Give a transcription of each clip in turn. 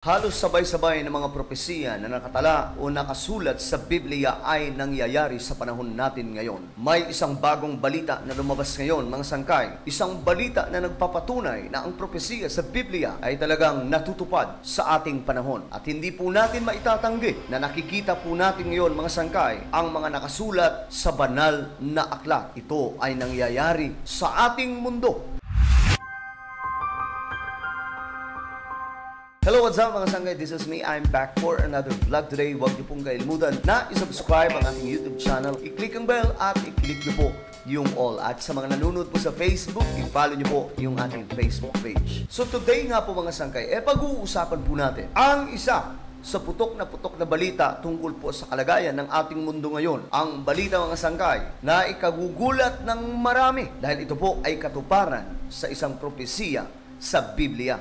Halos sabay-sabay ng mga propesiya na nakatala o nakasulat sa Biblia ay nangyayari sa panahon natin ngayon. May isang bagong balita na lumabas ngayon, mga sangkay. Isang balita na nagpapatunay na ang propesiya sa Biblia ay talagang natutupad sa ating panahon. At hindi po natin maitatanggi na nakikita po natin ngayon, mga sangkay, ang mga nakasulat sa banal na aklat. Ito ay nangyayari sa ating mundo. Hello, what's up mga sangkay? This is me. I'm back for another vlog today. Huwag niyo pong kalimutan na isubscribe ang ating YouTube channel. I-click ang bell at i-click niyo po yung all. At sa mga nanonood po sa Facebook, i-follow niyo po yung ating Facebook page. So today nga po mga sangkay, pag-uusapan po natin ang isa sa putok na balita tungkol po sa kalagayan ng ating mundo ngayon. Ang balita mga sangkay na ikagugulat ng marami dahil ito po ay katuparan sa isang propesiya sa Biblia.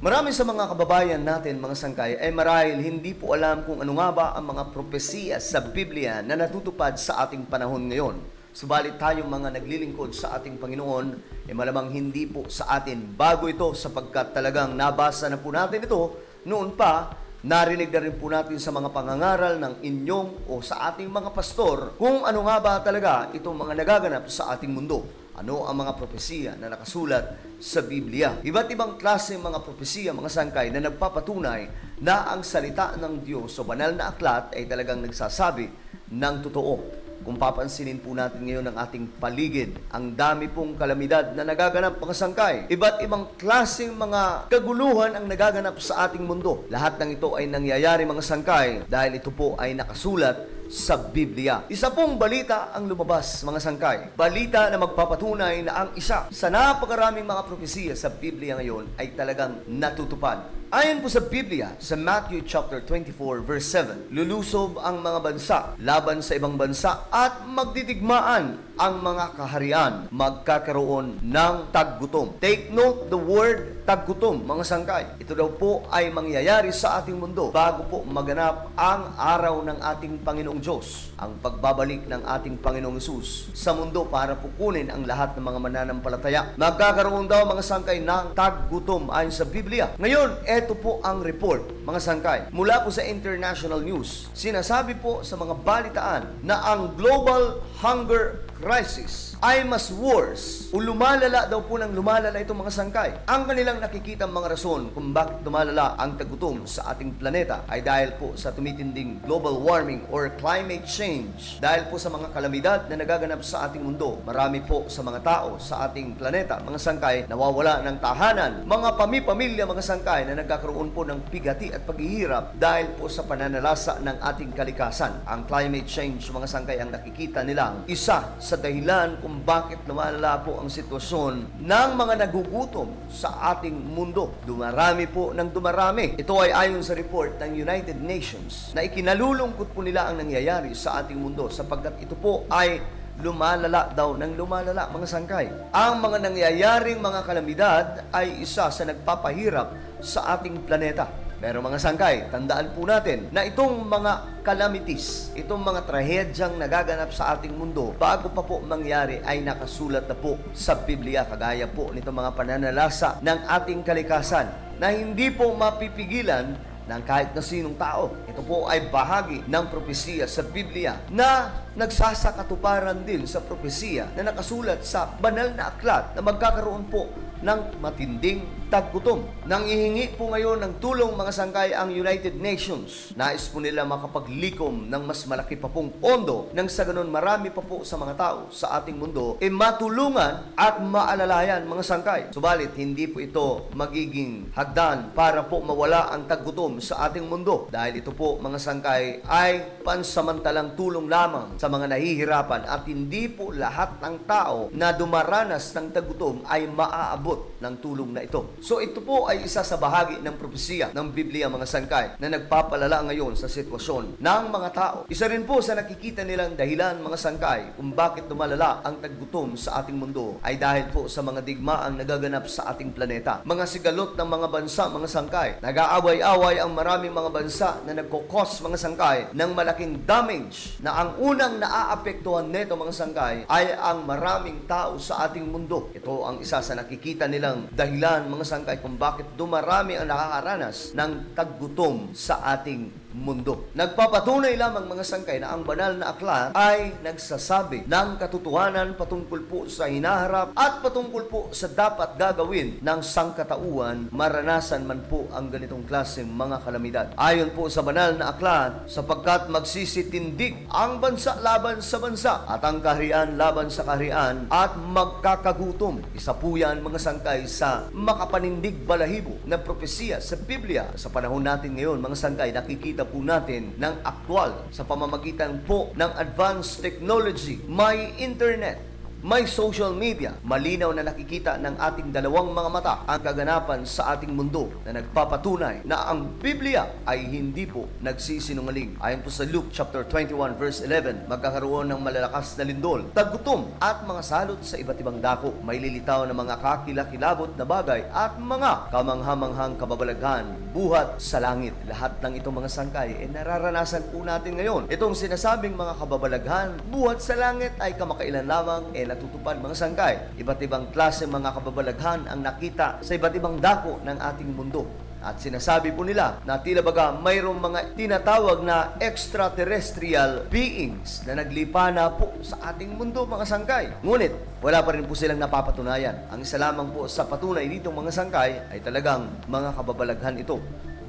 Marami sa mga kababayan natin, mga sangkay, ay marahil hindi po alam kung ano nga ba ang mga propesiya sa Biblia na natutupad sa ating panahon ngayon. Subalit tayong mga naglilingkod sa ating Panginoon, malamang hindi po sa atin bago ito sapagkat talagang nabasa na po natin ito noon pa. Narinig na rin po natin sa mga pangangaral ng inyong o sa ating mga pastor kung ano nga ba talaga itong mga nagaganap sa ating mundo. Ano ang mga propesiya na nakasulat sa Biblia? Iba't ibang klase mga propesiya, mga sangkay, na nagpapatunay na ang salita ng Diyos o banal na aklat ay talagang nagsasabi ng totoo. Kung papansinin po natin ngayon ang ating paligid, ang dami pong kalamidad na nagaganap, mga sangkay. Iba't ibang klaseng mga kaguluhan ang nagaganap sa ating mundo. Lahat ng ito ay nangyayari, mga sangkay, dahil ito po ay nakasulat sa Biblia. Isa pong balita ang lumabas, mga sangkay. Balita na magpapatunay na ang isa sa napakaraming mga propesiya sa Biblia ngayon ay talagang natutupad. Ayon po sa Biblia, sa Matthew chapter 24 verse 7, lulusob ang mga bansa laban sa ibang bansa at magdidigmaan ang mga kaharian, magkakaroon ng taggutom. Take note the word taggutom, mga sangkay. Ito daw po ay mangyayari sa ating mundo bago po maganap ang araw ng ating Panginoong Diyos, ang pagbabalik ng ating Panginoong Hesus sa mundo para pukunin ang lahat ng mga mananampalataya. Magkakaroon daw, mga sangkay, ng taggutom ayon sa Biblia. Ngayon, ito po ang report, mga sangkay, mula po sa international news. Sinasabi po sa mga balitaan na ang global hunger crisis ay mas worse o lumalala daw po ng lumalala itong mga sangkay. Ang kanilang nakikita mga rason kung bakit lumalala ang tagutom sa ating planeta ay dahil po sa tumitinding global warming or climate change. Dahil po sa mga kalamidad na nagaganap sa ating mundo, marami po sa mga tao sa ating planeta, mga sangkay, nawawala ng tahanan, mga pamilya, mga sangkay, na nagkakaroon po ng pigati at paghihirap dahil po sa pananalasa ng ating kalikasan. Ang climate change, mga sangkay, ang nakikita nilang isa sa dahilan kung bakit lumalala po ang sitwasyon ng mga nagugutom sa ating mundo. Dumarami po ng dumarami. Ito ay ayon sa report ng United Nations na ikinalulungkot po nila ang nangyayari sa ating mundo sapagkat ito po ay lumalala daw ng lumalala, mga sangkay. Ang mga nangyayaring mga kalamidad ay isa sa nagpapahirap sa ating planeta. Pero mga sangkay, tandaan po natin na itong mga calamities, itong mga trahedyang nagaganap sa ating mundo, bago pa po mangyari ay nakasulat na po sa Biblia, kagaya po nitong mga pananalasa ng ating kalikasan na hindi po mapipigilan ng kahit na sinong tao. Ito po ay bahagi ng propesiya sa Biblia na nagsasakatuparan din sa propesiya na nakasulat sa banal na aklat na magkakaroon po ng matinding taggutom. Nangihingi po ngayon ng tulong, mga sangkay, ang United Nations. Nais po nila makapaglikom ng mas malaki pa pong pondo nang sa ganun marami pa po sa mga tao sa ating mundo matulungan at maalalayan, mga sangkay. Subalit, hindi po ito magiging hagdan para po mawala ang taggutom sa ating mundo. Dahil ito po, mga sangkay, ay pansamantalang tulong lamang sa mga nahihirapan at hindi po lahat ng tao na dumaranas ng taggutom ay maaabot makaabot ng tulong na ito. So ito po ay isa sa bahagi ng propesiya ng Biblia, mga sangkay, na nagpapalala ngayon sa sitwasyon ng mga tao. Isa rin po sa nakikita nilang dahilan, mga sangkay, kung bakit lumalala ang taggutom sa ating mundo ay dahil po sa mga digmaang nagaganap sa ating planeta. Mga sigalot ng mga bansa, mga sangkay, nag-aaway-away ang maraming mga bansa na nagkukos, mga sangkay, ng malaking damage na ang unang naaapektuhan nito, mga sangkay, ay ang maraming tao sa ating mundo. Ito ang isa sa nakikita nilang dahilan, mga sangkay, kung bakit dumarami ang nakakaranas ng taggutom sa ating mundo. Nagpapatunay lamang, mga sangkay, na ang banal na aklat ay nagsasabi ng katotohanan patungkol po sa hinaharap at patungkol po sa dapat gagawin ng sangkatauhan maranasan man po ang ganitong klaseng mga kalamidad. Ayon po sa banal na aklat, sapagkat magsisitindig ang bansa laban sa bansa at ang kaharian laban sa kaharian at magkakagutom. Isa po yan, mga sangkay, sa makapanindig balahibo na propesiya sa Biblia. Sa panahon natin ngayon, mga sangkay, nakikita po natin ng aktwal sa pamamagitan po ng advanced technology, may internet, may social media. Malinaw na nakikita ng ating dalawang mga mata ang kaganapan sa ating mundo na nagpapatunay na ang Biblia ay hindi po nagsisinungaling. Ayon po sa Luke chapter 21 verse 11, magkakaroon ng malalakas na lindol, taggutom at mga salot sa iba't ibang dako. May lilitaw na mga kakilakilabot na bagay at mga kamanghamanghang kababalaghan buhat sa langit. Lahat ng itong mga sangkay ay nararanasan po natin ngayon. Itong sinasabing mga kababalaghan buhat sa langit ay kamakailan lamang natutupad, mga sangkay. Iba't ibang klase mga kababalaghan ang nakita sa iba't ibang dako ng ating mundo. At sinasabi po nila na tila baga mayroong mga tinatawag na extraterrestrial beings na naglipana po sa ating mundo, mga sangkay. Ngunit, wala pa rin po silang napapatunayan. Ang isa lamang po sa patunay dito, mga sangkay, ay talagang mga kababalaghan ito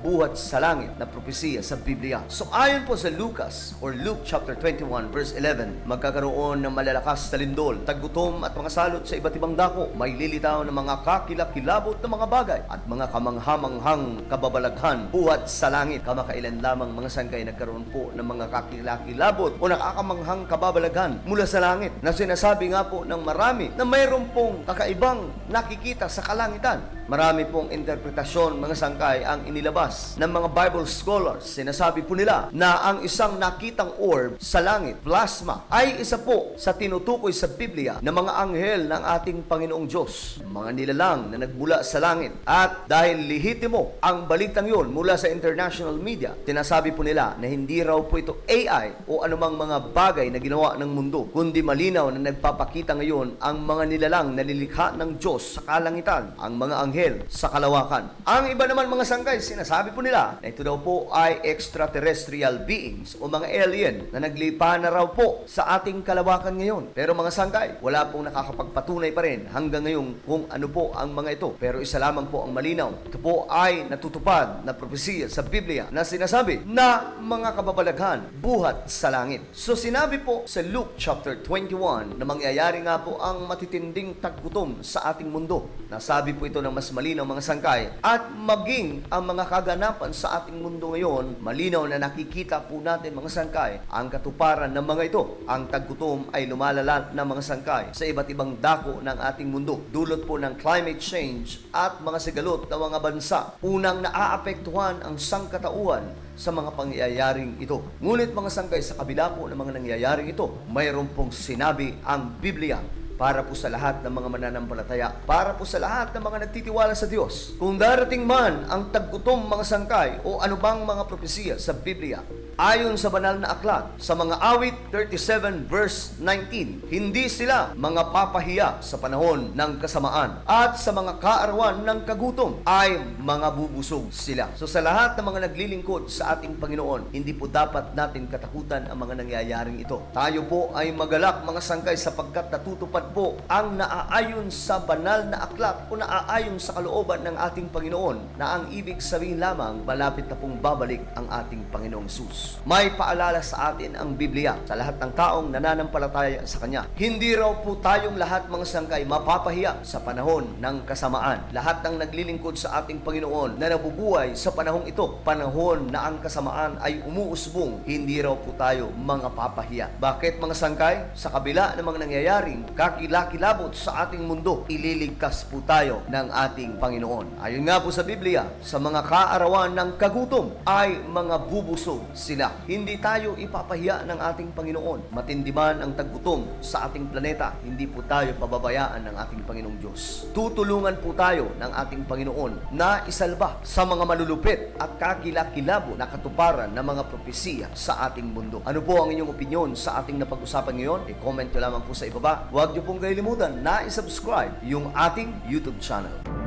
buhat sa langit na propesiya sa Biblia. So ayon po sa Lucas or Luke chapter 21 verse 11, magkakaroon ng malalakas na lindol, taggutom at mga salot sa iba't ibang dako. May lilitaw ng mga kakilakilabot na mga bagay at mga kamanghamanghang kababalaghan buhat sa langit. Kamakailan lamang, mga sangkay, nagkaroon po ng mga kakilakilabot o nakakamanghang kababalaghan mula sa langit na sinasabi nga po ng marami na mayroon pong kakaibang nakikita sa kalangitan. Marami pong interpretasyon, mga sangkay, ang inilabas ng mga Bible scholars. Sinasabi po nila na ang isang nakitang orb sa langit, plasma, ay isa po sa tinutukoy sa Biblia ng mga anghel ng ating Panginoong Diyos. Mga nilalang na nagmula sa langit. At dahil lihitimo ang balitang yon mula sa international media, sinasabi po nila na hindi raw po ito AI o anumang mga bagay na ginawa ng mundo, kundi malinaw na nagpapakita ngayon ang mga nilalang na lilikha ng Diyos sa kalangitan, ang mga anghel sa kalawakan. Ang iba naman, mga sangkay, sinasabi po nila na ito daw po ay extraterrestrial beings o mga alien na naglipa na raw po sa ating kalawakan ngayon. Pero, mga sangkay, wala pong nakakapagpatunay pa rin hanggang ngayon kung ano po ang mga ito. Pero isa lamang po ang malinaw. Ito po ay natutupad na propesiya sa Biblia na sinasabi na mga kababalaghan buhat sa langit. So sinabi po sa Luke chapter 21 na mangyayari nga po ang matitinding taggutom sa ating mundo. Nasabi po ito ng mas malinaw, mga sangkay, at maging ang mga kaganapan sa ating mundo ngayon, malinaw na nakikita po natin, mga sangkay, ang katuparan ng mga ito. Ang taggutom ay lumalala ng mga sangkay sa iba't ibang dako ng ating mundo. Dulot po ng climate change at mga sigalot ng mga bansa. Unang naaapektuhan ang sangkatauhan sa mga pangyayaring ito. Ngunit, mga sangkay, sa kabila po ng mga nangyayaring ito, mayroon pong sinabi ang Biblia para po sa lahat ng mga mananampalataya, para po sa lahat ng mga nagtitiwala sa Diyos. Kung darating man ang taggutom, mga sangkay, o anumang mga propesiya sa Biblia, ayon sa banal na aklat, sa mga awit 37 verse 19, hindi sila mga papahiya sa panahon ng kasamaan, at sa mga kaarawan ng kagutom ay mga bubusog sila. So sa lahat ng mga naglilingkod sa ating Panginoon, hindi po dapat natin katakutan ang mga nangyayaring ito. Tayo po ay magalak, mga sangkay, sapagkat natutupad po ang naaayon sa banal na aklat o naaayon sa kalooban ng ating Panginoon, na ang ibig sabihin lamang, malapit na pong babalik ang ating Panginoong Hesus. May paalala sa atin ang Biblia sa lahat ng taong nananampalataya sa Kanya. Hindi raw po tayong lahat, mga sangkay, mapapahiya sa panahon ng kasamaan. Lahat ng naglilingkod sa ating Panginoon na nabubuhay sa panahong ito, panahon na ang kasamaan ay umuusbong, hindi raw po tayo mga papahiya. Bakit, mga sangkay? Sa kabila ng mga nangyayaring kakilakilabot sa ating mundo, ililigtas po tayo ng ating Panginoon. Ayon nga po sa Biblia, sa mga kaarawan ng kagutom ay mga bubusog sila. Hindi tayo ipapahiya ng ating Panginoon. Matindi man ang taggutom sa ating planeta, hindi po tayo pababayaan ng ating Panginoong Diyos. Tutulungan po tayo ng ating Panginoon na isalba sa mga malulupit at kakilakilabo na katuparan ng mga propesiya sa ating mundo. Ano po ang inyong opinyon sa ating napag-usapan ngayon? I-comment nyo lamang po sa ibaba. Huwag nyo pong kalimutan na i-subscribe yung ating YouTube channel.